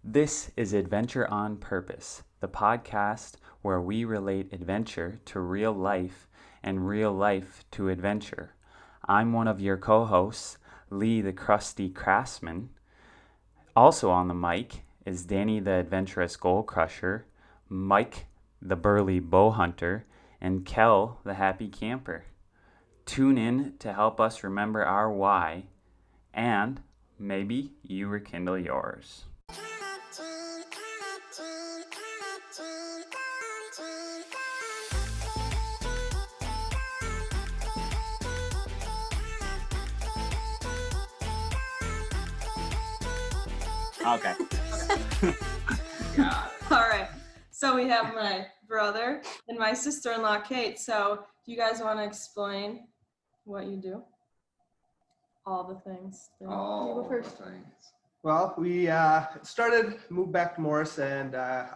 This is Adventure on Purpose, the podcast where we relate adventure to real life and real life to adventure. I'm one of your co-hosts, Lee the Crusty Craftsman. Also on the mic is Danny the Adventurous Goal Crusher, Mike the Burly Bow Hunter, and Kel the Happy Camper. Tune in to help us remember our why, and maybe you rekindle yours. Okay. All right. So we have my brother and my sister-in-law, Cate. So do you guys want to explain what you do? All the things. All the things. Well, we moved back to Morris, and I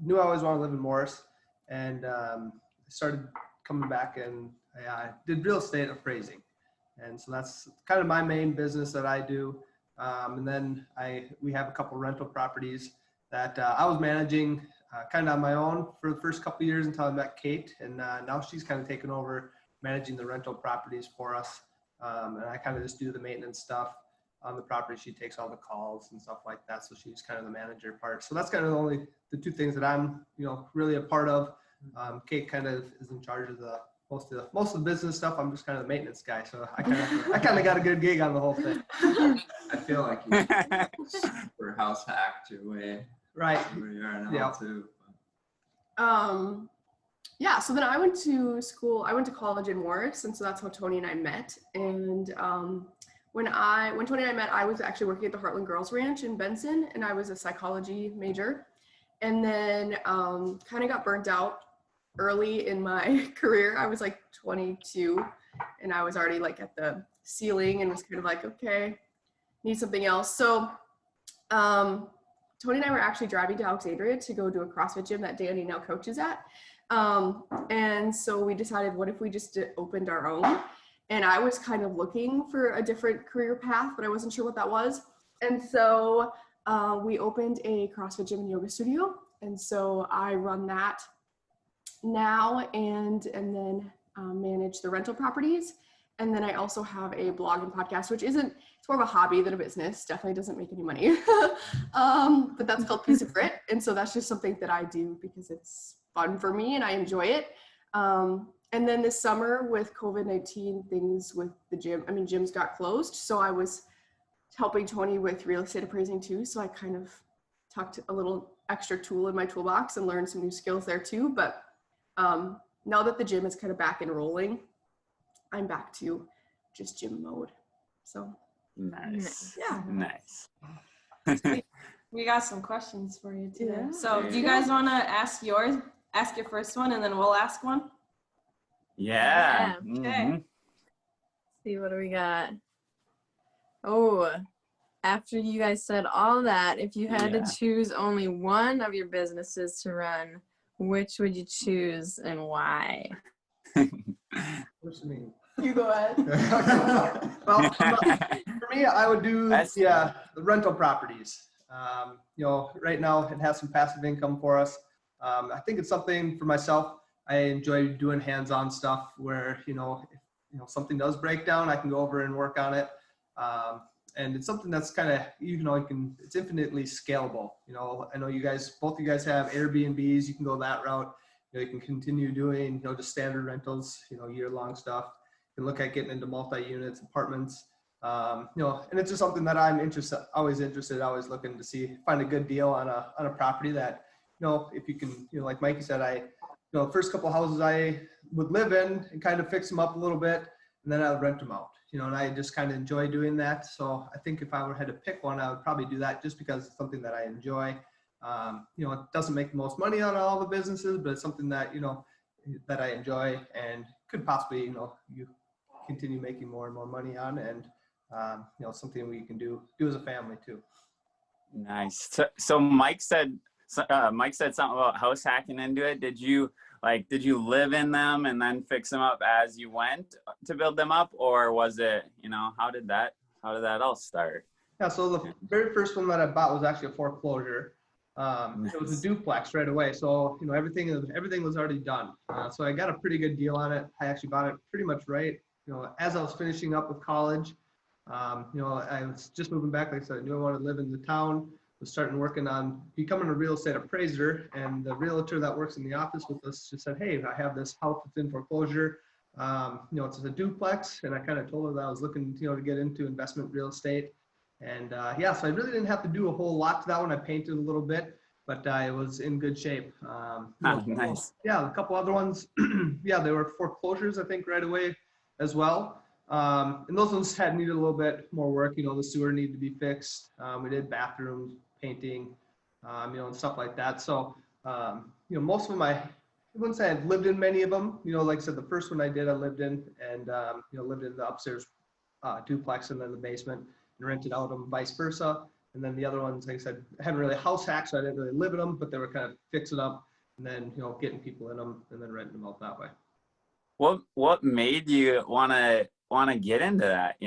knew I always wanted to live in Morris, and started coming back, and I did real estate appraising, and so that's kind of my main business that I do. And then we have a couple rental properties that I was managing kind of on my own for the first couple of years until I met Cate, and now she's kind of taken over managing the rental properties for us. And I kind of just do the maintenance stuff on the property. She takes all the calls and stuff like that. So she's kind of the manager part. So that's kind of the two things that I'm, really a part of. Cate kind of is in charge of most of the business stuff. I'm just kind of the maintenance guy. So I kind of got a good gig on the whole thing. I feel like you for house hacked your way. Right. Where you are now too. Yeah, so then I went to college in Morris, and so that's how Tony and I met. And when Tony and I met, I was actually working at the Heartland Girls Ranch in Benson, and I was a psychology major. And then kind of got burnt out early in my career. I was like 22, and I was already like at the ceiling and was kind of like, okay, need something else. So Tony and I were actually driving to Alexandria to go to a CrossFit gym that Danny now coaches at. And so we decided, what if we just opened our own? And I was kind of looking for a different career path, but I wasn't sure what that was. And so we opened a CrossFit gym and yoga studio. And so I run that now and then manage the rental properties. And then I also have a blog and podcast, which it's more of a hobby than a business. Definitely doesn't make any money. But that's called Piece of Grit. And so that's just something that I do because it's fun for me and I enjoy it. And then this summer with COVID-19, things with the gym, gyms got closed. So I was helping Tony with real estate appraising too. So I kind of tucked a little extra tool in my toolbox and learned some new skills there too. But now that the gym is kind of back and rolling, I'm back to just gym mode. So Nice. Yeah. Nice. We got some questions for you today. Yeah. So do you guys want to ask your first one and then we'll ask one? Yeah. Okay. Mhm. See, what do we got? Oh, after you guys said all that, if you had to choose only one of your businesses to run, which would you choose and why? What's the mean? You go ahead. Well, for me, I would do the rental properties. Right now it has some passive income for us. I think it's something for myself. I enjoy doing hands-on stuff where, if something does break down, I can go over and work on it. And it's something that's kind of, it's infinitely scalable. I know both you guys have Airbnbs. You can go that route. You can continue doing, just standard rentals, year-long stuff. You can look at getting into multi-units, apartments, and it's just something that I'm always looking to find a good deal on a property that, if you can, like Mikey said, first couple houses I would live in and kind of fix them up a little bit, and then I would rent them out, and I just kind of enjoy doing that. So I think if I had to pick one, I would probably do that just because it's something that I enjoy. It doesn't make the most money on all the businesses, but it's something that, that I enjoy and could possibly, you continue making more and more money on, and, something we can do as a family too. Nice. So Mike said something about house hacking into it. Did you live in them and then fix them up as you went to build them up, or was it, how did that all start? Yeah, so the very first one that I bought was actually a foreclosure. It was a duplex right away, so everything was already done. So I got a pretty good deal on it. I actually bought it pretty much right, as I was finishing up with college. I was just moving back. Like I said, I knew I wanted to live in the town. Was starting working on becoming a real estate appraiser, and the realtor that works in the office with us just said, "Hey, I have this house that's in foreclosure. It's a duplex," and I kind of told her that I was looking, to get into investment real estate. And so I really didn't have to do a whole lot to that one. I painted a little bit, but it was in good shape. Nice. Yeah, a couple other ones. Yeah, they were foreclosures, I think, right away as well. And those ones needed a little bit more work. The sewer needed to be fixed. We did bathrooms, painting, and stuff like that. So, most of them, I wouldn't say I've lived in many of them. Like I said, the first one I did, I lived in, and lived in the upstairs duplex and then the basement, and rented out them, vice versa. And then the other ones, like I said, I hadn't really house hacked, so I didn't really live in them, but they were kind of fixing up and then getting people in them and then renting them out that way. What made you want to get into that?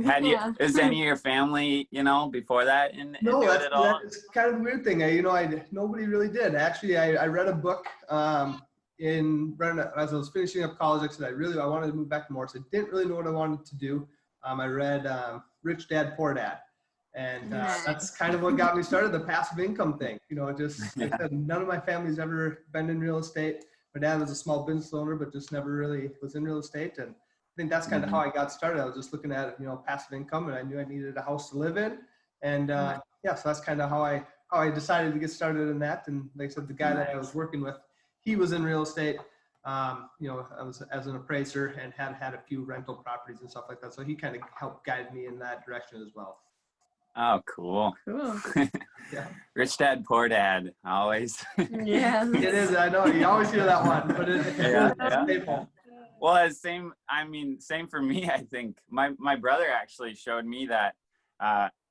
Had you, is any of your family, before that No, into it at all? that's kind of the weird thing. Nobody really did. Actually, I read a book as I was finishing up college. I said I wanted to move back to Morris. I didn't really know what I wanted to do. I read Rich Dad Poor Dad, and that's kind of what got me started. The passive income thing. Just like I said, none of my family's ever been in real estate. My dad was a small business owner, but just never really was in real estate. And I think that's kind of how I got started. I was just looking at, passive income, and I knew I needed a house to live in. And so that's kind of how I decided to get started in that. And like I said, the guy that I was working with, he was in real estate. I was as an appraiser and had a few rental properties and stuff like that. So he kind of helped guide me in that direction as well. Oh, cool. Yeah. Rich Dad, Poor Dad, always. Yeah. It is. I know you always hear that one, but it's staple. Well, same for me. I think my brother actually showed me that.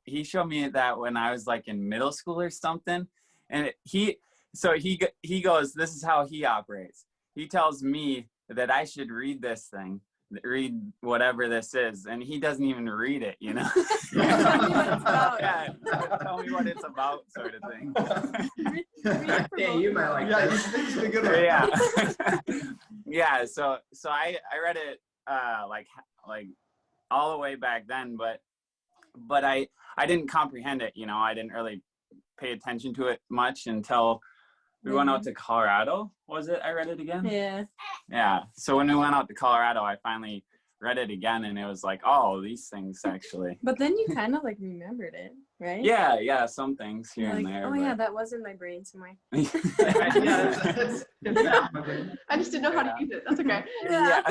He showed me that when I was like in middle school or something, and he goes, this is how he operates. He tells me that I should read this thing, read whatever this is, and he doesn't even read it. Yeah, tell me what it's about, sort of thing. Yeah, you might like Yeah, that. this is a good one. Yeah. Yeah, so I read it like all the way back then, but I didn't comprehend it. I didn't really pay attention to it much until we went out to Colorado. Was it? I read it again. Yeah. So when we went out to Colorado, I finally read it again, and it was like, oh, these things actually. But then you kind of like remembered it, right? Yeah, some things here and there. Oh yeah, that was in my brain somewhere. I just didn't know how to use it. That's okay. Yeah.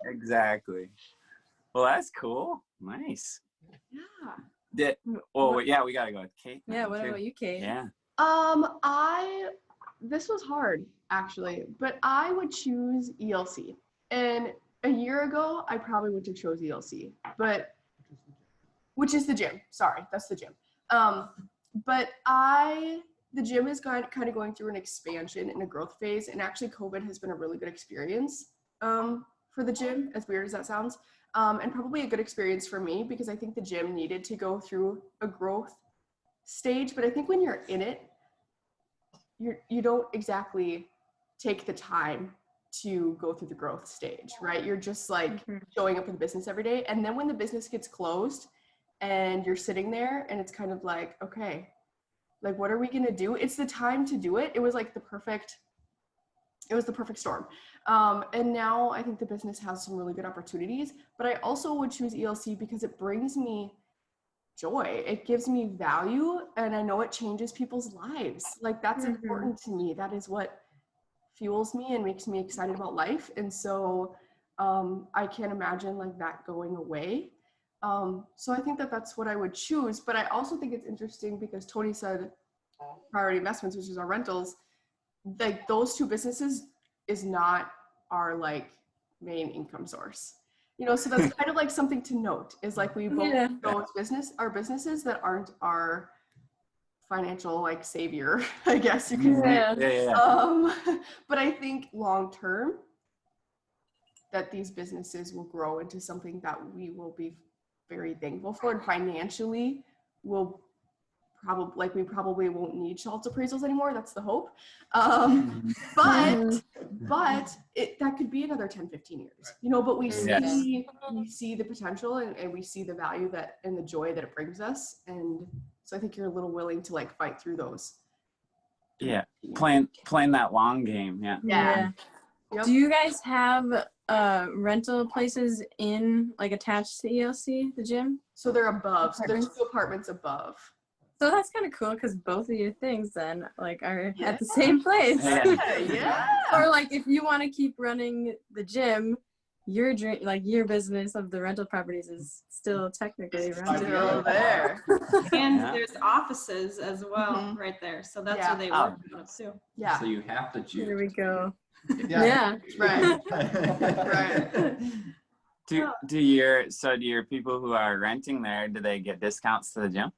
Exactly. Well, that's cool. Nice. Yeah. We gotta go with Kate. Yeah. What about you, Kate? Yeah. This was hard actually, but I would choose ELC. And a year ago, I probably would have chose ELC, which is the gym. Sorry, that's the gym. But the gym is kind of going through an expansion and a growth phase, and actually COVID has been a really good experience for the gym, as weird as that sounds, and probably a good experience for me because I think the gym needed to go through a growth stage. But I think when you're in it, you don't exactly take the time to go through the growth stage, right? You're just like showing up for the business every day. And then when the business gets closed and you're sitting there and it's kind of like, okay, like, what are we going to do? It's the time to do it. It was like the perfect storm. And now I think the business has some really good opportunities, but I also would choose ELC because it brings me joy. It gives me value, and I know it changes people's lives. Like, that's important to me. That is what fuels me and makes me excited about life. And so I can't imagine like that going away. So I think that's what I would choose. But I also think it's interesting because Tony said priority investments, which is our rentals, like those two businesses is not our like main income source. So that's kind of like something to note is like we both our businesses that aren't our financial like savior, I guess you could say. But I think long term that these businesses will grow into something that we will be very thankful for. And financially, we'll we probably won't need Schultz appraisals anymore. That's the hope. But that could be another 10, 15 years, you know, but we see the potential and we see the value that and the joy that it brings us. And so I think you're a little willing to like fight through those. Yeah. Playing that long game. Yeah. Yeah. Do you guys have rental places in like attached to ELC, the gym? So they're above. So there's 2 apartments above. So that's kind of cool because both of your things then like are at the same place. Yeah. Or like if you want to keep running the gym, your business of the rental properties is still technically still there. And there's offices as well right there. So that's where they work out of too. Yeah. So you have to choose. Here we go. Yeah. Right. Right. Do your people who are renting there, do they get discounts to the gym?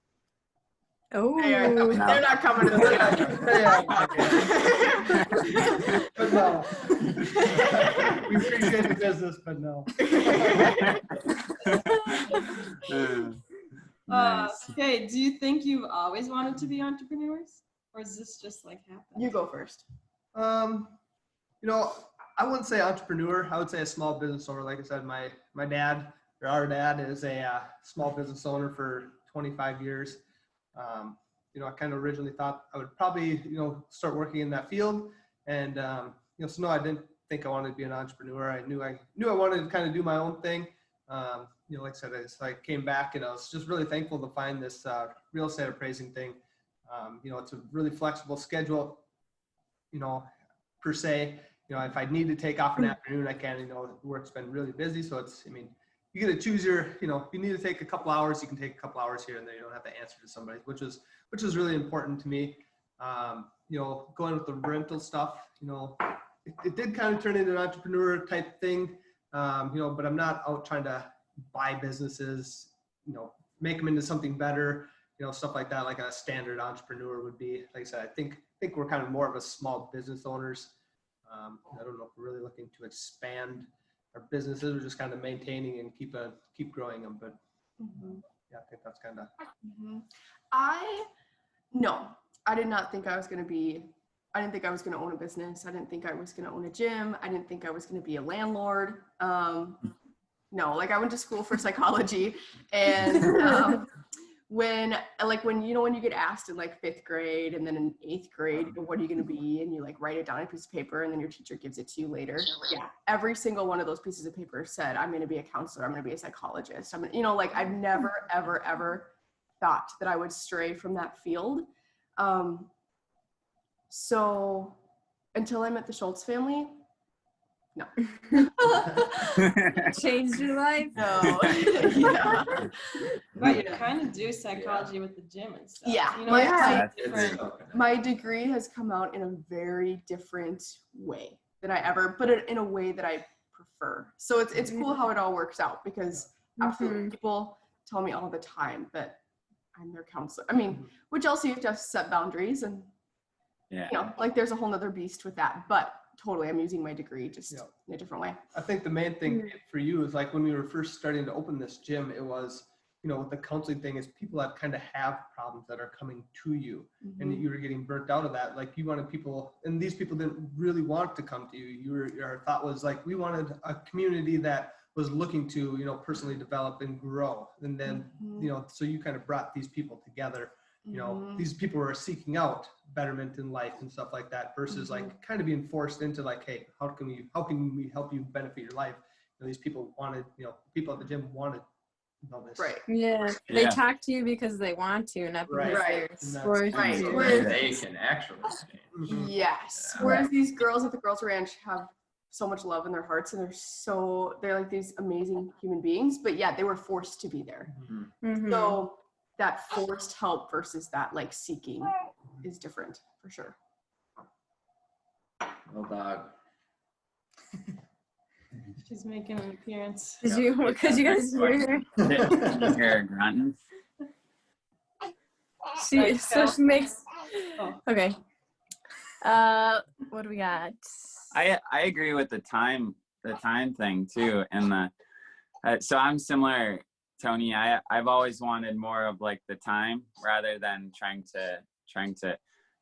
Oh, they're not coming to the gym. But no. We appreciate the business, but no. Okay, do you think you've always wanted to be entrepreneurs? Or is this just like happened? You go first. You know, I wouldn't say entrepreneur. I would say a small business owner. Like I said, my dad, or our dad, is a small business owner for 25 years. You know, I kind of originally thought I would probably, you know, start working in that field. And, you know, so no, I didn't think I wanted to be an entrepreneur. I knew I wanted to kind of do my own thing. You know, like I said, I came back and I was just really thankful to find this real estate appraising thing. You know, it's a really flexible schedule, you know, per se. You know, if I need to take off an afternoon, I can. You know, work's been really busy. So it's, I mean, you get to choose your, you know, if you need to take a couple hours, you can take a couple hours here and there. You don't have to answer to somebody, which is really important to me. You know, going with the rental stuff, you know, it did kind of turn into an entrepreneur type thing. You know, but I'm not out trying to buy businesses, you know, make them into something better, you know, stuff like that, like a standard entrepreneur would be. Like I said, I think we're kind of more of a small business owners. I don't know if we're really looking to expand our businesses. We're just kind of maintaining and keep growing them. But yeah, I think that's kind of. I did not think I was going to be. I didn't think I was going to own a business. I didn't think I was going to own a gym. I didn't think I was going to be a landlord. No, like I went to school for psychology, and when you get asked in like 5th grade and then in 8th grade, what are you going to be? And you like write it down on a piece of paper and then your teacher gives it to you later. Yeah. Every single one of those pieces of paper said, I'm going to be a counselor. I'm going to be a psychologist. You know, like I've never, ever, ever thought that I would stray from that field. So until I met the Schultz family, no. Changed your life? No. Yeah. But you kind of do psychology with the gym and stuff. Yeah. You know, my degree has come out in a very different way than I ever, but in a way that I prefer. So it's cool how it all works out because absolutely people tell me all the time that I'm their counselor. I mean, which also you have to set boundaries and, you know, like there's a whole nother beast with that, but totally, I'm using my degree just in a different way. I think the main thing for you is like when we were first starting to open this gym, it was, you know, with the counseling thing is people that kind of have problems that are coming to you and you were getting burnt out of that. Like you wanted people, and these people didn't really want to come to you. Your thought was like, we wanted a community that was looking to, you know, personally develop and grow. And then, you know, so you kind of brought these people together. You know, these people are seeking out betterment in life and stuff like that versus like kind of being forced into like, hey, how can we help you benefit your life? You know, these people wanted, you know, people at the gym wanted this. Right. Yeah. They talk to you because they want to, not because they're forced to. They can actually. Yes. Whereas these girls at the Girls Ranch have so much love in their hearts and they're like these amazing human beings, but yeah, they were forced to be there. So that forced help versus that like seeking is different for sure. Well, dog. She's making an appearance. Could you guys hear her? Hear grunting. She makes. Okay. What do we got? I agree with the time thing too, and so I'm similar Tony, I've always wanted more of like the time rather than trying to,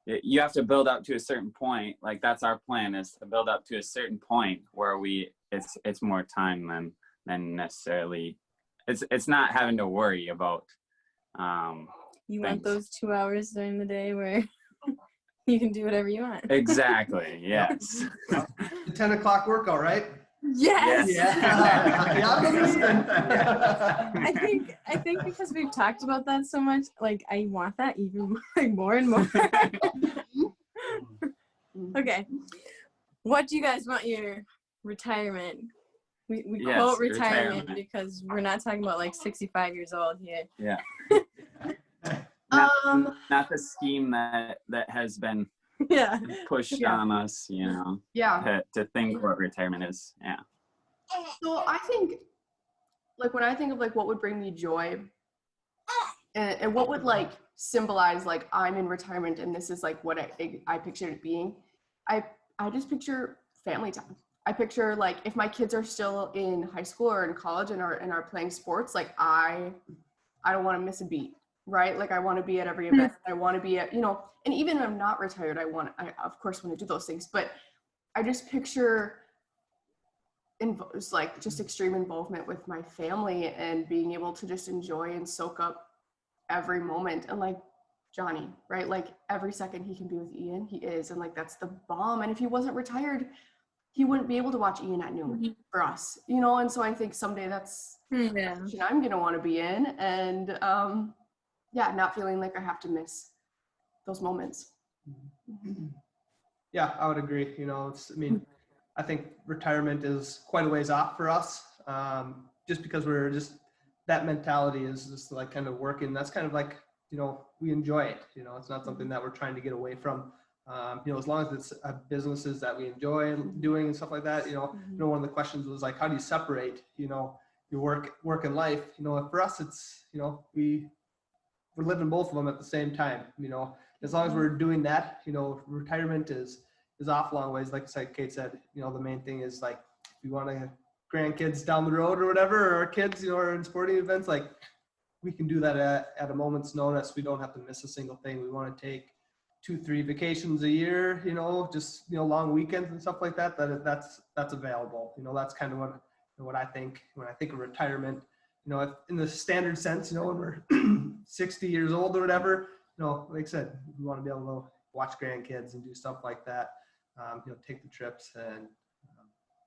you have to build up to a certain point. Like that's our plan, is to build up to a certain point where it's more time than necessarily, it's not having to worry about, You things. want those 2 hours during the day where you can do whatever you want. Exactly. Yes. The 10 o'clock workout, right? Yes. Yeah, I'm listening. I think because we've talked about that so much, like I want that even like more and more. Okay. What do you guys want your retirement? We Yes, quote retirement retirement. because we're not talking about like 65 years old here. Yeah. Not the scheme that has been Yeah. pushed Yeah. on us, you know, Yeah. to think what retirement is. Yeah. So I think, like, when I think of like what would bring me joy, and what would like symbolize like I'm in retirement and this is like what I pictured it being, I just picture family time. I picture like if my kids are still in high school or in college and are playing sports, like I don't want to miss a beat, right? Like I want to be at every event. I want to be at, and even if I'm not retired, I of course want to do those things, but I just picture like just extreme involvement with my family and being able to just enjoy and soak up every moment. And like Johnny, right? Like every second he can be with Ian, he is. And like, that's the bomb. And if he wasn't retired, he wouldn't be able to watch Ian at noon for us, And so I think someday that's Yeah. what I'm going to want to be in. And not feeling like I have to miss those moments. Yeah, I would agree. I think retirement is quite a ways off for us, just because we're just, that mentality is just like kind of working. That's kind of like, we enjoy it. It's not something that we're trying to get away from. As long as it's businesses that we enjoy doing and stuff like that, one of the questions was like, how do you separate, your work and life? For us, it's, we're living both of them at the same time, as long as we're doing that, retirement is off a long ways. Like Kate said, the main thing is like, if you want to have grandkids down the road or whatever, or our kids, are in sporting events, like we can do that at a moment's notice. We don't have to miss a single thing. We want to take 2-3 vacations a year, just, long weekends and stuff like that, that's available. That's kind of what I think when I think of retirement, if in the standard sense, when we're 60 years old or whatever, like I said, we want to be able to watch grandkids and do stuff like that. Take the trips and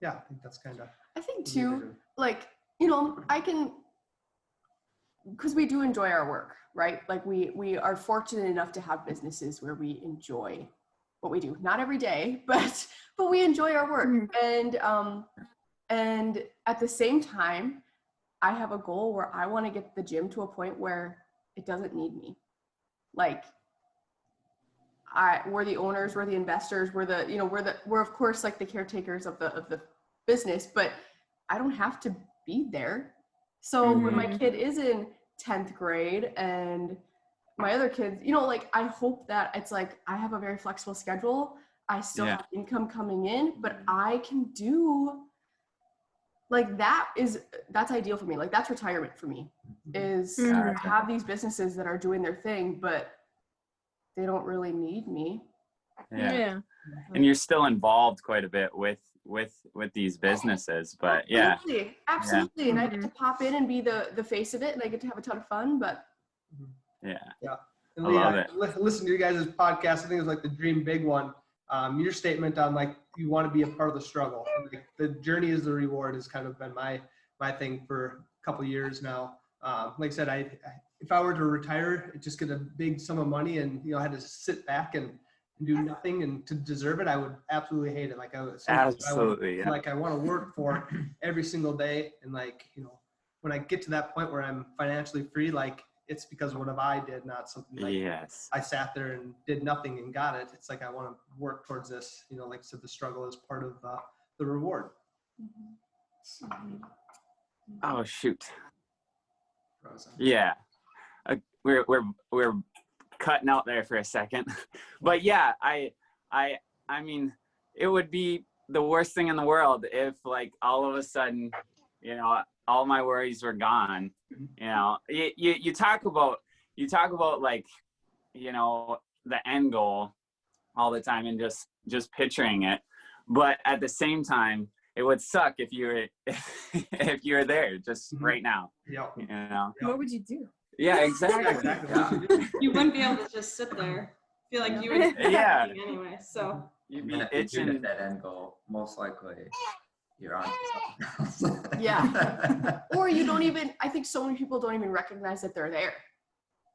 I think that's kind of. I think too, like, I can, because we do enjoy our work, right? Like we are fortunate enough to have businesses where we enjoy what we do. Not every day, but we enjoy our work. And at the same time, I have a goal where I want to get the gym to a point where it doesn't need me. Like we're the owners, we're the investors, we're of course like the caretakers of the business, but I don't have to be there. So when my kid is in 10th grade and my other kids, like I hope that it's like I have a very flexible schedule. I still have income coming in, but I can do like that's ideal for me. Like that's retirement for me, is have these businesses that are doing their thing, but they don't really need me. Yeah. And you're still involved quite a bit with these businesses, but Absolutely. Yeah. And I get to pop in and be the face of it, and I get to have a ton of fun, but and I love it. Listen to you guys' podcast. I think it was like the dream big one. Your statement on like you want to be a part of the struggle. Like, the journey is the reward has kind of been my thing for a couple of years now. Like I said, if I were to retire, just get a big sum of money and I had to sit back and do nothing and to deserve it, I would absolutely hate it. Like I want to work for every single day, and like when I get to that point where I'm financially free, like it's because of what I did, not something like I sat there and did nothing and got it. It's like I want to work towards this. Like I said, the struggle is part of the reward. Oh shoot! Yeah, we're cutting out there for a second, but yeah, I mean, it would be the worst thing in the world if like all of a sudden, all my worries were gone. You know, you talk about like, you know, the end goal all the time and just picturing it. But at the same time, it would suck if you were there just right now. Yeah. You know? What would you do? Yeah, exactly. You wouldn't be able to just sit there. Feel like you would be Yeah. anyway. So You'd be And if you do itching. hit that end goal, most likely you're on to something else. Yeah. Or you don't even, I think so many people don't even recognize that they're there.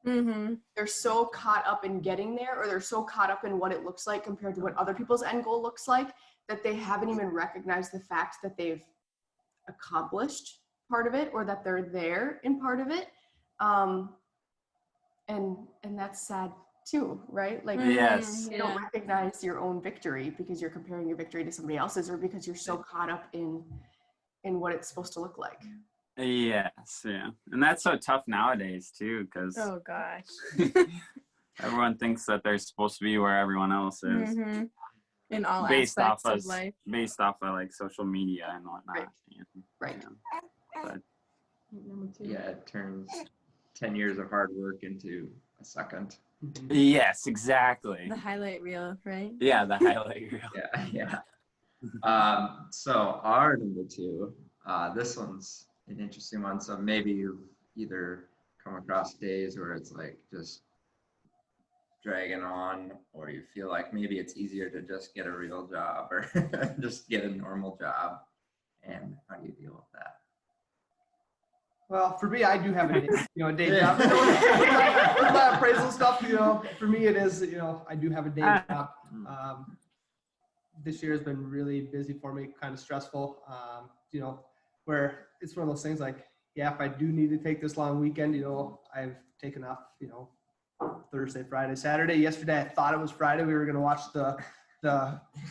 Mm-hmm. They're so caught up in getting there, or they're so caught up in what it looks like compared to what other people's end goal looks like, that they haven't even recognized the fact that they've accomplished part of it, or that they're there in part of it. And that's sad too, right? Like, Yes. you don't recognize your own victory because you're comparing your victory to somebody else's, or because you're so caught up in what it's supposed to look like. Yes, yeah. And that's so tough nowadays too, because Oh gosh. everyone thinks that they're supposed to be where everyone else is. Mm-hmm. In all Based aspects off of life. based off of like social media and whatnot. Right. Yeah. Right. But Yeah, it turns 10 years of hard work into a second. yes, exactly. The highlight reel, right? Yeah, the highlight reel. Yeah. So our number 2, this one's an interesting one. So maybe you've either come across days where it's like just dragging on, or you feel like maybe it's easier to just get a real job or just get a normal job. And how do you deal with that? Well, for me, I do have a day job. With my appraisal stuff, for me it is, I do have a day job. This year has been really busy for me, kind of stressful. Where it's one of those things like, if I do need to take this long weekend, I've taken off, Thursday, Friday, Saturday. Yesterday, I thought it was Friday. We were going to watch the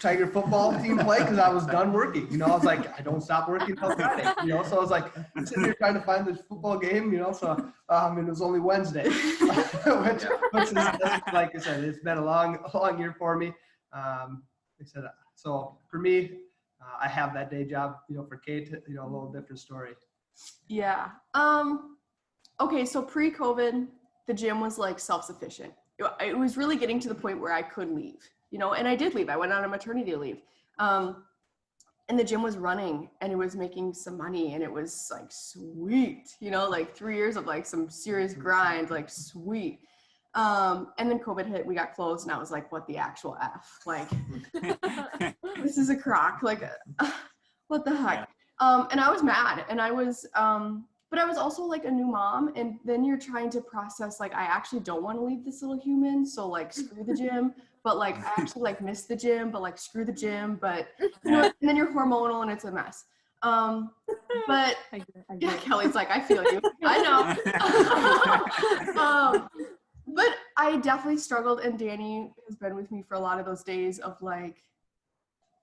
Tiger football team play because I was done working. I was like, I don't stop working until Friday. So I was like sitting here trying to find this football game. So and it was only Wednesday, which is, like I said, it's been a long year for me. So for me, I have that day job. For Cate, a little different story. Yeah. Okay. So pre-COVID, the gym was like self-sufficient. It was really getting to the point where I could leave, and I did leave. I went on a maternity leave. And the gym was running and it was making some money, and it was like sweet, like 3 years of like some serious grind, like sweet. And then COVID hit, we got closed, and I was like, what the actual F? Like, this is a crock. Like, what the heck? And I was mad, and I was, but I was also like a new mom, and then you're trying to process, like, I actually don't want to leave this little human, so like screw the gym, but like I actually like miss the gym, but like screw the gym, but and then you're hormonal and it's a mess. But yeah, Kelly's like, I feel you. I know. But I definitely struggled, and Danny has been with me for a lot of those days of like,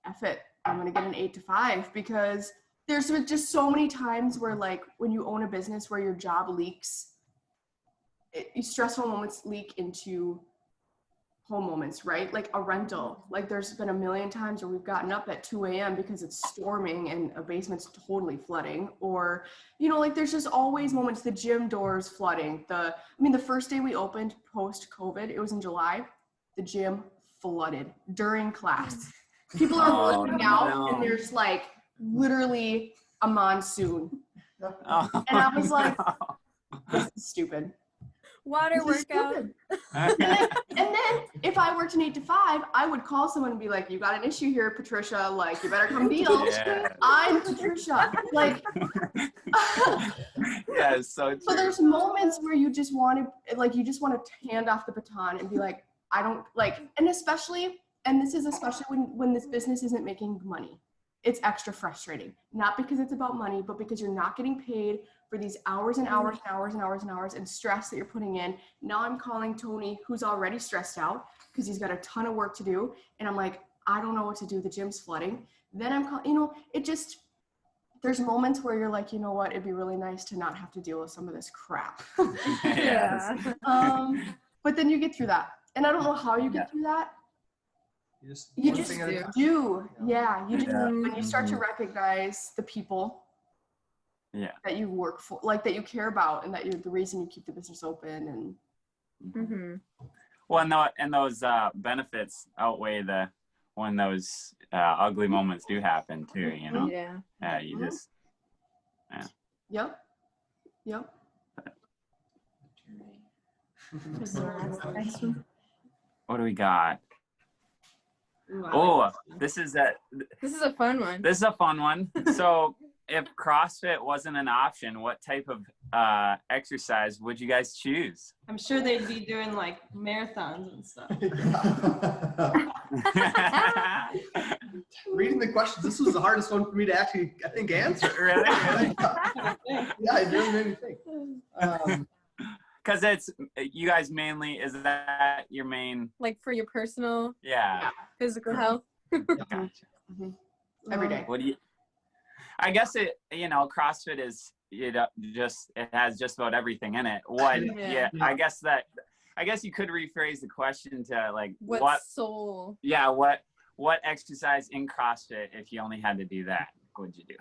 F it, I'm gonna get an 8 to 5, because there's just so many times where, like, when you own a business where your job leaks, stressful moments leak into home moments, right? Like a rental. Like, there's been a million times where we've gotten up at 2 a.m. because it's storming and a basement's totally flooding. Or, like, there's just always moments, the gym doors flooding. The first day we opened post-COVID, it was in July, the gym flooded during class. People are working out, and there's like literally a monsoon. And I was like, this is stupid. Water workout. And then if I worked an 8 to 5, I would call someone and be like, you got an issue here, Patricia. Like, you better come deal. Yeah. I'm Patricia. Like, yeah, it's so true. so there's moments where you just want to hand off the baton and be like, I don't like, and this is especially when this business isn't making money. It's extra frustrating, not because it's about money, but because you're not getting paid for these hours and hours and hours and hours and hours and stress that you're putting in. Now I'm calling Tony, who's already stressed out because he's got a ton of work to do. And I'm like, I don't know what to do. The gym's flooding. Then I'm calling, there's moments where you're like, you know what? It'd be really nice to not have to deal with some of this crap. Yeah. But then you get through that. And I don't know how you get through that. You just do. Yeah. You just, when you start to recognize the people that you work for, like that you care about, and that you're the reason you keep the business open. And Well, and those benefits outweigh when those ugly moments do happen too, you know. You just Yep. What do we got? This is a fun one. This is a fun one. So if CrossFit wasn't an option, what type of exercise would you guys choose? I'm sure they'd be doing like marathons and stuff. Reading the questions, this was the hardest one for me to actually, I think, answer. Really? Yeah, it really made me think. Because it's you guys mainly, is that your main, like for your personal physical health? Gotcha. Every day. What do you, I guess CrossFit is, it has just about everything in it. What I guess you could rephrase the question to like what exercise in CrossFit, if you only had to do that, what would you do?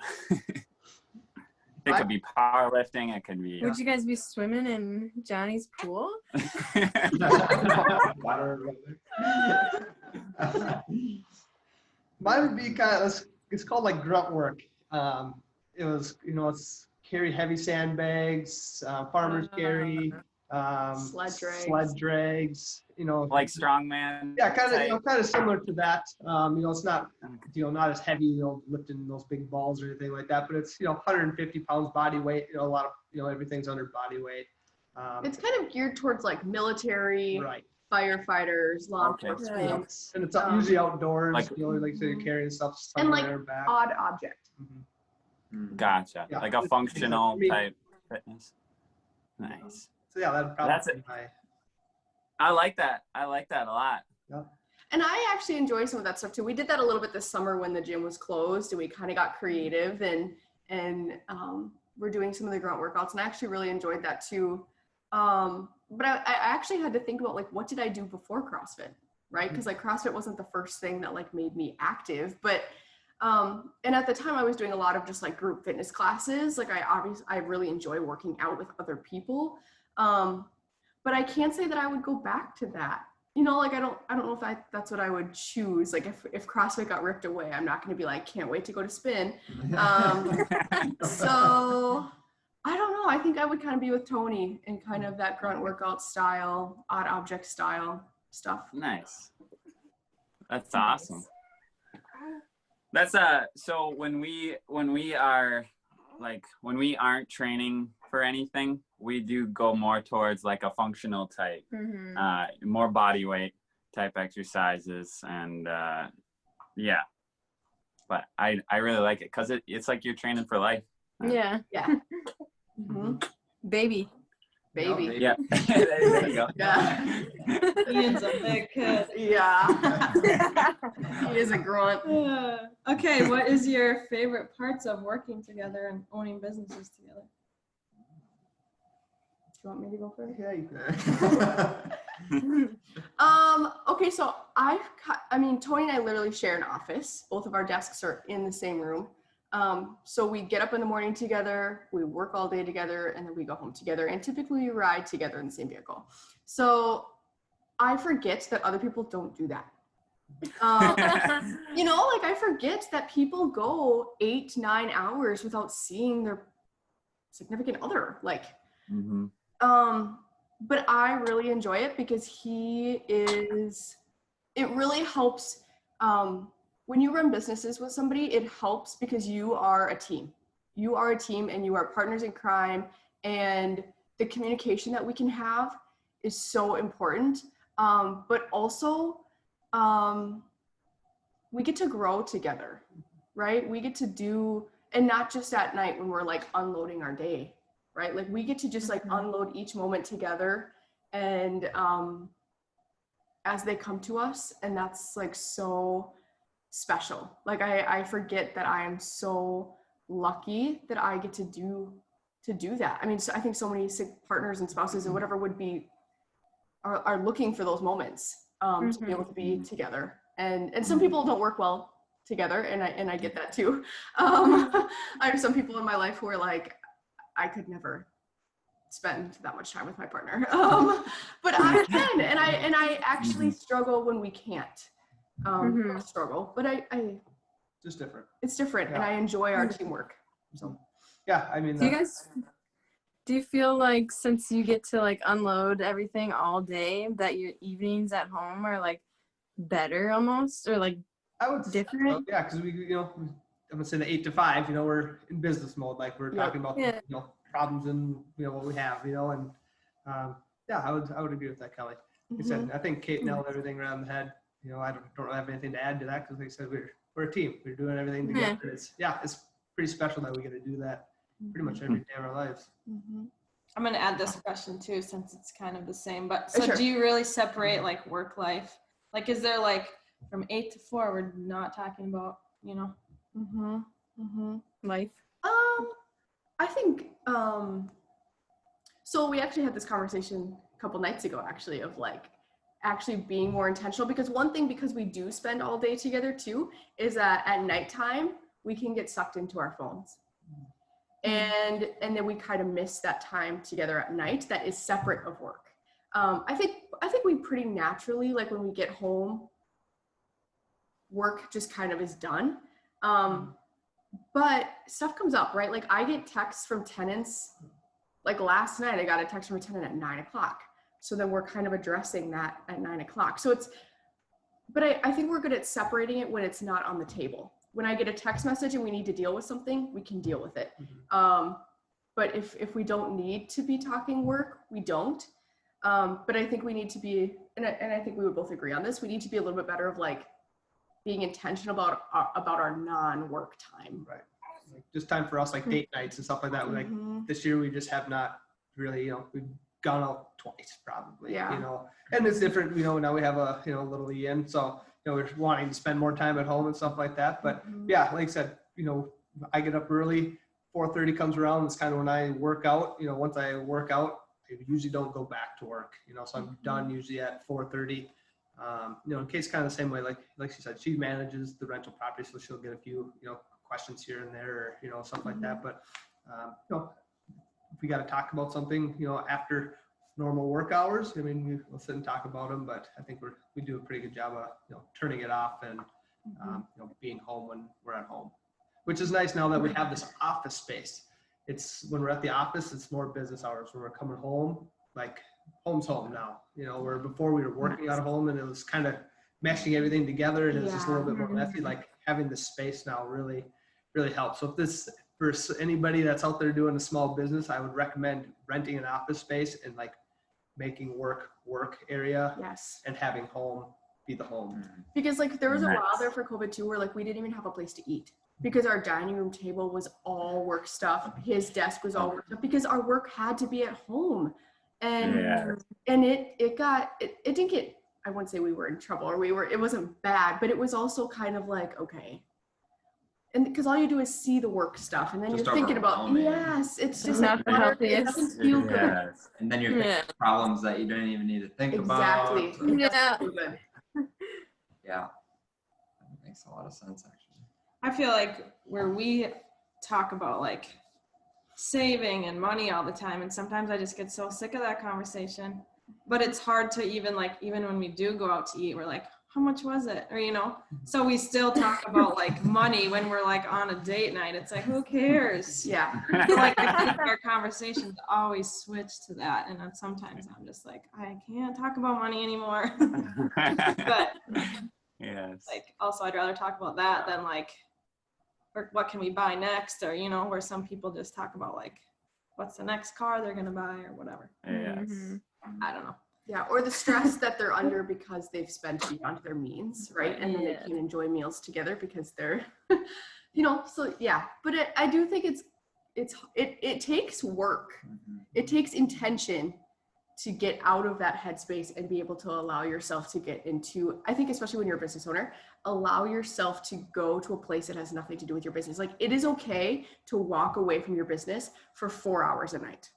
It could be powerlifting. It could be. Would you guys be swimming in Johnny's pool? Mine would be it's called like grunt work. It was, it's carry heavy sandbags, farmers carry, sled drags, like strongman. Yeah, kind of similar to that. It's not, not as heavy, lifting those big balls or anything like that, but it's, 150 pounds body weight. A lot of, everything's under body weight. It's kind of geared towards like military, firefighters, law enforcement. And it's usually outdoors, like say you're carrying stuff somewhere and like back. odd object. Gotcha. Yeah. Like a functional type fitness. Nice. So yeah, that'd probably be my... I like that. I like that a lot. Yeah. And I actually enjoy some of that stuff too. We did that a little bit this summer when the gym was closed, and we kind of got creative and we're doing some of the grunt workouts, and I actually really enjoyed that too. But I actually had to think about like, what did I do before CrossFit, right? Because like CrossFit wasn't the first thing that like made me active, but and at the time I was doing a lot of just like group fitness classes. Like I really enjoy working out with other people. But I can't say that I would go back to that. Like I don't know if that's what I would choose. Like if CrossFit got ripped away, I'm not going to be like, can't wait to go to spin. So I don't know. I think I would kind of be with Tony and kind of that grunt workout style, odd object style stuff. Nice. That's awesome. That's so when we aren't training for anything, we do go more towards like a functional type, more body weight type exercises, and but I really like it because it's like you're training for life. Yeah. Baby. Yeah. There you go. Yeah. Ian's a big kid. Yeah. He is a grunt. Okay, what is your favorite parts of working together and owning businesses together? Do you want me to go first? Yeah, you can. Okay, so Tony and I literally share an office. Both of our desks are in the same room. So we get up in the morning together, we work all day together, and then we go home together, and typically we ride together in the same vehicle. So I forget that other people don't do that. I forget that people go 8-9 hours without seeing their significant other. But I really enjoy it because it really helps. When you run businesses with somebody, it helps because you are a team. You are a team and you are partners in crime, and the communication that we can have is so important. But also, we get to grow together, right? We get to do, and not just at night when we're like unloading our day, right? Like we get to just like unload each moment together, and as they come to us, and that's like so special. Like I forget that I am so lucky that I get to do that. I mean, I think so many partners and spouses and whatever are looking for those moments to be able to be together. And some people don't work well together, and I get that too. I have some people in my life who are like, I could never spend that much time with my partner, but I can, and I actually struggle when we can't. Not struggle, but I Just different. it's different, and I enjoy our teamwork. So Yeah, I mean, Do you feel like since you get to like unload everything all day, that your evenings at home are like better almost, or like I would different? yeah, because I'm gonna say the 8 to 5. We're in business mode, like we're talking about problems and what we have, and yeah, I would agree with that, Kelly. Like I said, I think Cate nailed everything around the head. I don't have anything to add to that, because like I said, we're a team. We're doing everything together. It's pretty special that we get to do that pretty much every day of our lives. I'm going to add this question too, since it's kind of the same, but so do you really separate like work life? Like, is there like from 8 to 4, we're not talking about, Life? I think, so we actually had this conversation a couple nights ago, actually, of like actually being more intentional, because one thing, because we do spend all day together too, is that at nighttime, we can get sucked into our phones. And then we kind of miss that time together at night that is separate of work. I think we pretty naturally, like when we get home, work just kind of is done. But stuff comes up, right? Like I get texts from tenants. Like last night, I got a text from a tenant at 9 o'clock. So then we're kind of addressing that at 9 o'clock. So but I think we're good at separating it when it's not on the table. When I get a text message and we need to deal with something, we can deal with it. But if we don't need to be talking work, we don't. But I think we need to be, and I think we would both agree on this, we need to be a little bit better of like being intentional about our non-work time. Right. Like just time for us, like date nights and stuff like that. Like this year, we just have not really, we've gone out twice probably, and it's different, now we have a, little Ian. So, we're wanting to spend more time at home and stuff like that. But yeah, like I said, I get up early, 4:30 comes around. It's kind of when I work out. Once I work out, I usually don't go back to work. So I'm done usually at 4:30. Kate's kind of the same way. Like she said, she manages the rental property, so she'll get a few, questions here and there, or stuff like that. But if we got to talk about something, after normal work hours, we'll sit and talk about them. But I think we do a pretty good job of turning it off and being home when we're at home, which is nice now that we have this office space. It's when we're at the office, it's more business hours. When we're coming home, like home's home now. Where before we were working at home and it was kind of meshing everything together and it was just a little bit more messy. Like having this space now really helps. So for anybody that's out there doing a small business, I would recommend renting an office space and like making work area and having home be the home. Because like there was a while there for COVID too where like we didn't even have a place to eat because our dining room table was all work stuff. His desk was all work stuff because our work had to be at home. And it didn't get, I wouldn't say we were in trouble or it wasn't bad, but it was also kind of like, okay. And because all you do is see the work stuff and then just you're thinking about, it's just not the healthiest. It doesn't feel good. And then you're thinking of problems that you don't even need to think about. Exactly. Yeah. That makes a lot of sense actually. I feel like where we talk about like saving and money all the time, and sometimes I just get so sick of that conversation, but it's hard to even when we do go out to eat, we're like, how much was it? Or, so we still talk about like money when we're like on a date night. It's like, who cares? Yeah. Like I think our conversations always switch to that. And then sometimes I'm just like, I can't talk about money anymore. But like, also I'd rather talk about that than like, or what can we buy next? Or, where some people just talk about like, what's the next car they're going to buy or whatever. I don't know. Yeah, or the stress that they're under because they've spent beyond their means, right? And then they can enjoy meals together because they're, so yeah. But I do think it takes work. It takes intention to get out of that headspace and be able to allow yourself to get into, I think especially when you're a business owner, allow yourself to go to a place that has nothing to do with your business. Like it is okay to walk away from your business for 4 hours a night.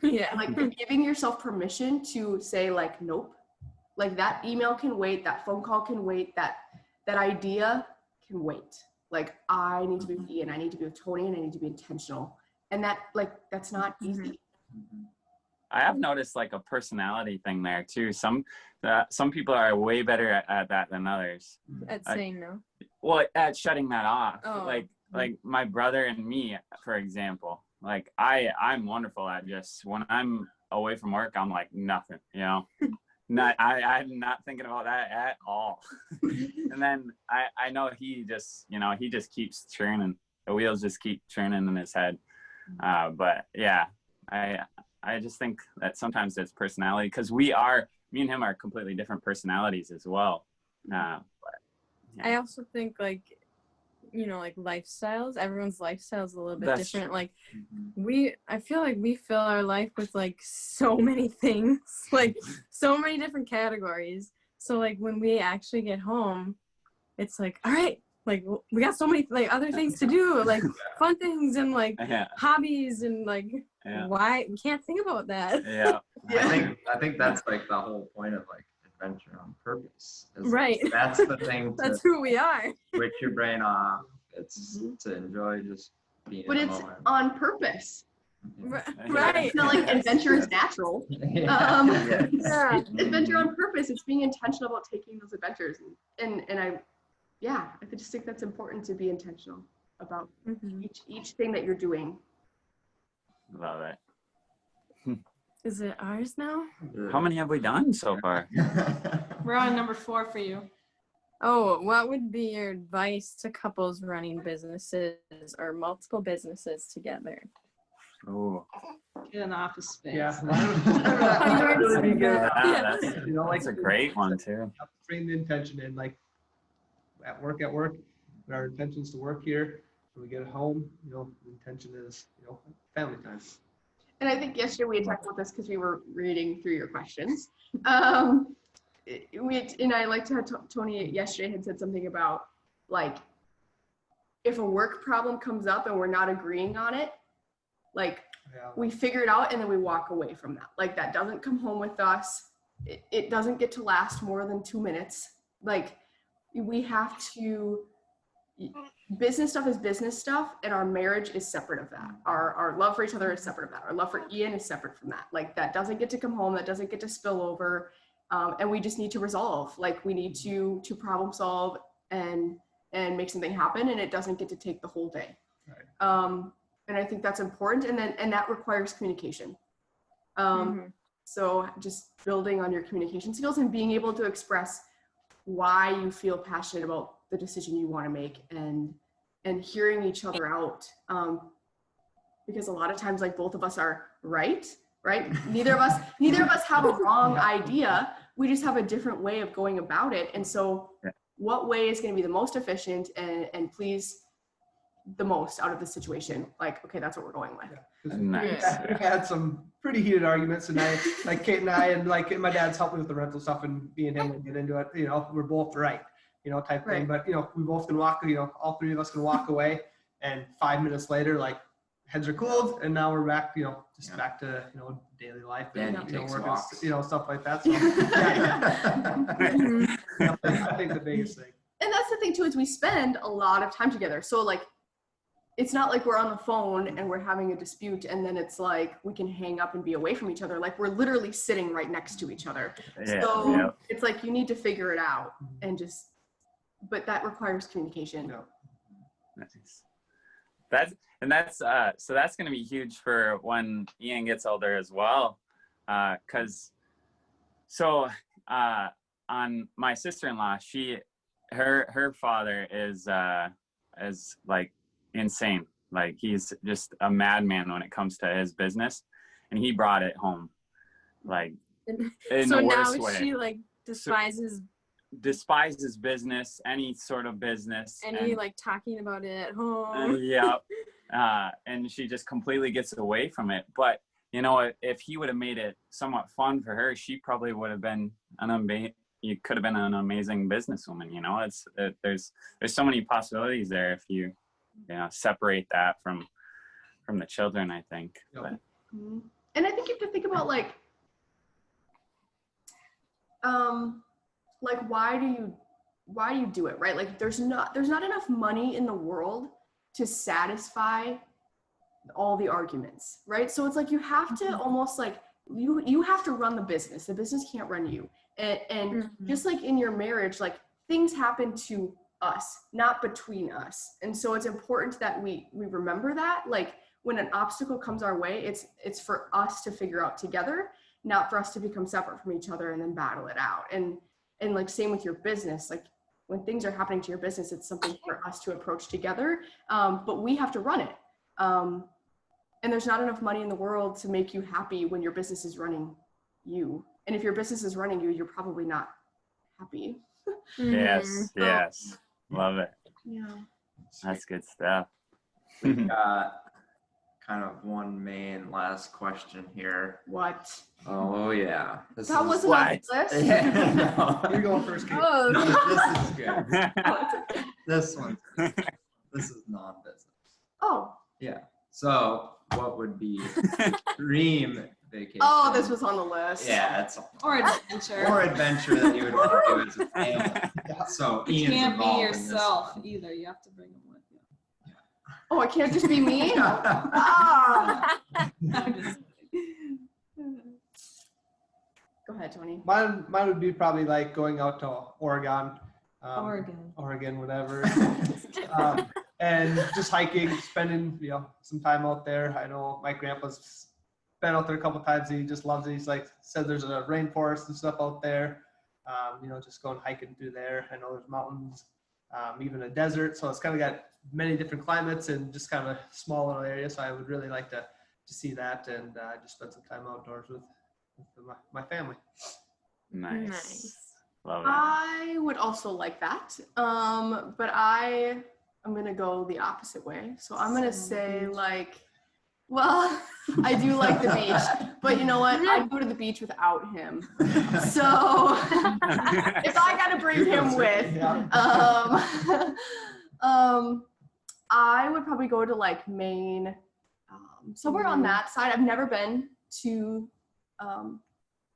Like giving yourself permission to say like, nope, like that email can wait, that phone call can wait, that idea can wait. Like I need to be with Ian, I need to be with Tony, and I need to be intentional. And that's not easy. I have noticed like a personality thing there too. Some people are way better at that than others. At saying no. Well, at shutting that off. Oh. Like my brother and me, for example. Like I'm wonderful at just when I'm away from work, I'm like nothing, you know. I'm not thinking about that at all. And then I know he just keeps churning. The wheels just keep churning in his head. But yeah, I just think that sometimes it's personality, because me and him are completely different personalities as well. But yeah. I also think like lifestyles, everyone's lifestyle is a little bit different. Like I feel like we fill our life with like so many things, like so many different categories. So like when we actually get home, it's like, all right, like we got so many like other things to do, like fun things and like hobbies and like why we can't think about that. I think that's like the whole point of like adventure on purpose. Right. That's the thing. That's who we are. Switch your brain off. It's to enjoy just being. But it's moment. on purpose. Right. It's not like adventure is natural. Adventure on purpose. It's being intentional about taking those adventures, and I just think that's important to be intentional about each thing that you're doing. Love it. Is it ours now? How many have we done so far? We're on number 4 for you. Oh, what would be your advice to couples running businesses or multiple businesses together? Oh, Get an office space. Yeah. That's a great one too. Bring the intention in, like at work, our intention is to work here. When we get home, the intention is, family time. And I think yesterday we had talked about this because we were reading through your questions. I liked how Tony yesterday had said something about like, if a work problem comes up and we're not agreeing on it, like we figure it out and then we walk away from that. Like that doesn't come home with us. It doesn't get to last more than 2 minutes. Like we have to, business stuff is business stuff, and our marriage is separate of that. Our love for each other is separate of that. Our love for Ian is separate from that. Like that doesn't get to come home, that doesn't get to spill over. And we just need to resolve. Like we need to problem solve and make something happen, and it doesn't get to take the whole day. Right. And I think that's important, and that requires communication. So just building on your communication skills and being able to express why you feel passionate about the decision you want to make, and hearing each other out, because a lot of times like both of us are right. Neither of us have a wrong idea. We just have a different way of going about it. And so what way is going to be the most efficient and please the most out of the situation? Like, okay, that's what we're going with. We've had some pretty heated arguments, and Cate and I, and like my dad's helping with the rental stuff, and me and him will get into it. We're both right. Type thing. But, we both can walk, all three of us can walk away, and 5 minutes later, like heads are cooled, and now we're back, back to, daily life and, work and, stuff like that. So, I think the biggest thing. And that's the thing too, is we spend a lot of time together. So like, it's not like we're on the phone and we're having a dispute and then it's like we can hang up and be away from each other. Like we're literally sitting right next to each other. It's like you need to figure it out and just, but that requires communication. Nice. That's going to be huge for when Ian gets older as well. On my sister-in-law, her father is like insane. Like he's just a madman when it comes to his business, and he brought it home, like in so the worst now way. She like despises business, any sort of business, and he like talking about it at home. And she just completely gets away from it. But if he would have made it somewhat fun for her, she probably would have been you could have been an amazing businesswoman. There's so many possibilities there if you separate that from the children, I think. But. And I think you have to think about like why do you why do you do it, right? Like there's not enough money in the world to satisfy all the arguments, right? So it's like you have to almost like you have to run the business can't run you. And just like in your marriage, like things happen to us, not between us. And so it's important that we remember that, like when an obstacle comes our way, it's for us to figure out together, not for us to become separate from each other and then battle it out. And like same with your business, like when things are happening to your business, it's something for us to approach together, but we have to run it. And there's not enough money in the world to make you happy when your business is running you. And if your business is running you, you're probably not happy. Yes. Love it. Yeah. That's good stuff. We got kind of one main last question here. What? Oh yeah. That wasn't on the list? Yeah, no. You're going first, Kate. Oh. No, this is good. This one. This is non-business. Oh. Yeah. So what would be dream vacation? Oh, this was on the list. Yeah, it's Or adventure. or adventure that you would want to do as a family. So You Ian's can't be involved in this yourself one. either. You have to bring them with you. Oh, it can't just be me? Ah. I'm just kidding. Go ahead, Tony. Mine would be probably like going out to Oregon. Oregon, whatever. And just hiking, spending, some time out there. I know my grandpa's been out there a couple times. He just loves it. He's like, said there's a rainforest and stuff out there. Just going hiking through there. I know there's mountains, even a desert. So it's kind of got many different climates and just kind of a small little area. So I would really like to see that and just spend some time outdoors with my family. Nice. Love it. I would also like that. But I'm going to go the opposite way. So I'm going to say well, I do like the beach, but you know what? I'd go to the beach without him. So if I got to bring him with, I would probably go to Maine, somewhere on that side. I've never been to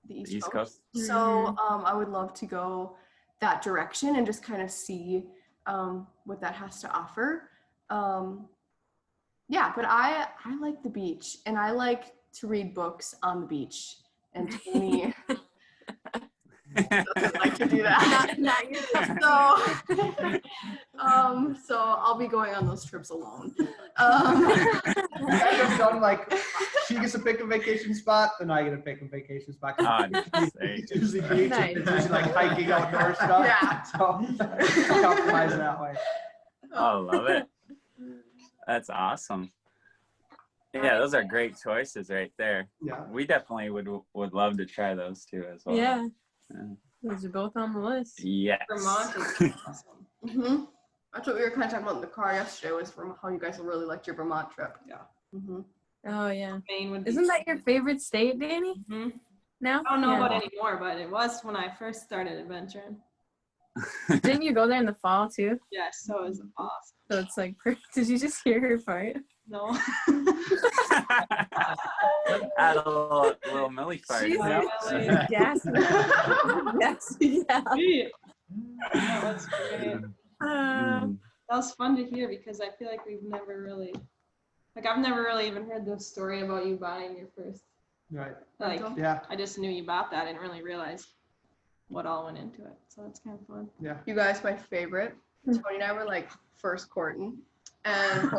the East Coast. So I would love to go that direction and just kind of see what that has to offer. But I like the beach and I like to read books on the beach. And Tony doesn't like to do that. Not so I'll be going on those trips alone. I've done she gets to pick a vacation spot, then I get to pick a vacation spot. It's usually beach, Nice. it's usually hiking outdoor stuff. Yeah. So compromise that way. Oh, love it. That's awesome. Yeah, those are great choices right there. Yeah. We definitely would love to try those too as well. Yeah. Those are both on the list. Yes. Vermont is awesome. Mm-hmm. That's what we were kind of talking about in the car yesterday, was from how you guys really liked your Vermont trip. Yeah. Mm-hmm. Oh, yeah. Maine would be. Isn't that your favorite state, Danny? Mhm. Now? I don't know about anymore, but it was when I first started adventuring. Didn't you go there in the fall too? Yes, so it was awesome. So it's did you just hear her fart? No. Add a little Millie fart. She's gassy. Gassy, yeah. That was great. That was fun to hear because I feel like we've never really, I've never really even heard the story about you buying your first. Right. Yeah. I just knew you bought that. I didn't really realize what all went into it. So it's kind of fun. Yeah. You guys, my favorite. Tony and I were first courting. And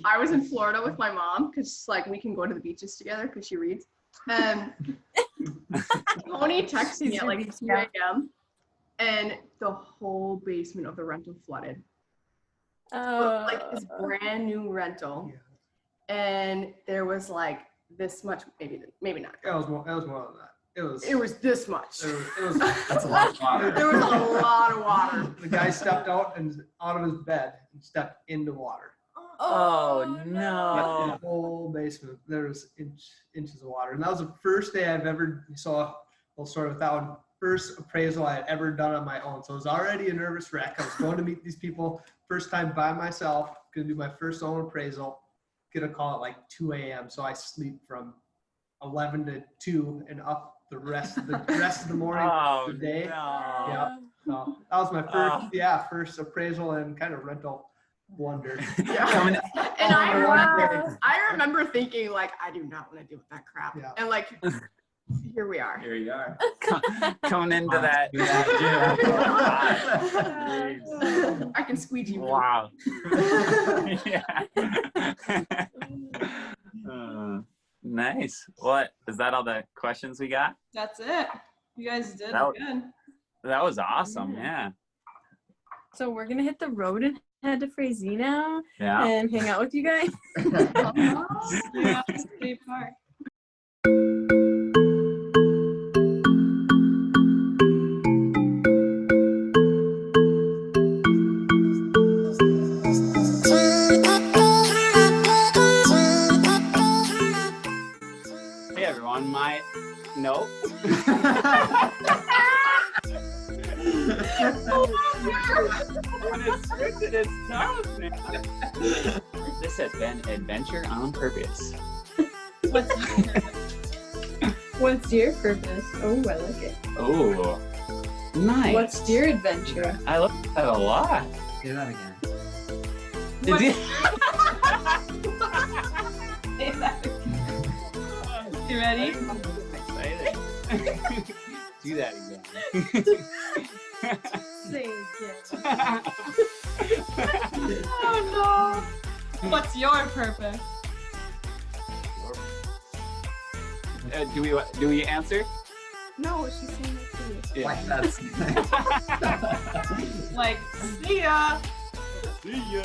I was in Florida with my mom because we can go to the beaches together because she reads. And Tony texted me at 2 a.m. and the whole basement of the rental flooded. This brand new rental. Yeah. And there was this much, maybe not. It was more than that. It was this much. That's a lot of water. There was a lot of water. The guy stepped out of his bed and stepped into water. Oh no! The whole basement, there was inches of water, and that was the first day I've ever saw. Well, sort of that one, first appraisal I had ever done on my own. So I was already a nervous wreck. I was going to meet these people first time by myself. Going to do my first own appraisal. Get a call at 2 a.m. So I sleep from 11 to 2 and up the rest of the morning, the day. No. Yeah. So that was my first appraisal and kind of rental blunder. Yeah. And I remember thinking like, I do not want to deal with that crap. Yeah. And like, here we are. Here you are. Coming into that gym. I can squeegee. Wow. Yeah. Nice. What is that? All the questions we got? That's it. You guys did good. That was awesome. Yeah. So we're gonna hit the road and head to Frazee now Yeah. and hang out with you guys. Yeah, state park. Hey everyone, nope. When it's scripted, it's tough, man. This has been Adventure on Purpose. What's your purpose? Oh, I like it. Oh, nice. What's your adventure? I like that a lot. Do that again. Did you? You ready? I'm excited. Do that again. Say it again. Oh no. What's your purpose? Do we answer? No, she's saying it to you. Yeah. Like that's Like, see ya. See ya.